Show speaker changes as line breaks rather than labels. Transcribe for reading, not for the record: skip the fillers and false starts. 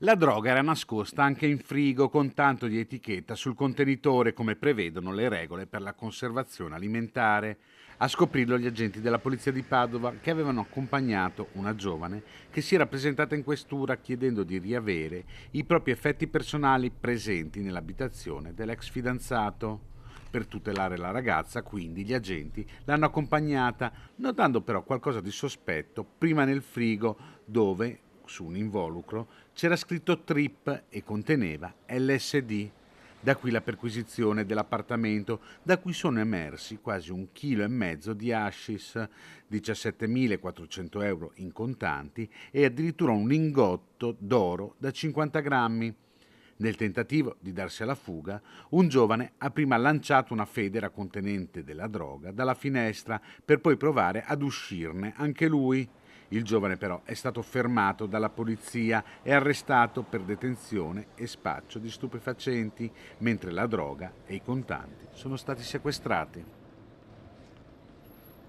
La droga era nascosta anche in frigo con tanto di etichetta sul contenitore come prevedono le regole per la conservazione alimentare. A scoprirlo gli agenti della polizia di Padova che avevano accompagnato una giovane che si era presentata in questura chiedendo di riavere i propri effetti personali presenti nell'abitazione dell'ex fidanzato. Per tutelare la ragazza, quindi, gli agenti l'hanno accompagnata, notando però qualcosa di sospetto prima nel frigo dove, su un involucro, c'era scritto Trip e conteneva LSD. Da qui la perquisizione dell'appartamento, da cui sono emersi quasi 1,5 kg di hashish, 17.400 € in contanti e addirittura un lingotto d'oro da 50 grammi. Nel tentativo di darsi alla fuga, un giovane ha prima lanciato una federa contenente della droga dalla finestra per poi provare ad uscirne anche lui. Il giovane però è stato fermato dalla polizia e arrestato per detenzione e spaccio di stupefacenti, mentre la droga e i contanti sono stati sequestrati.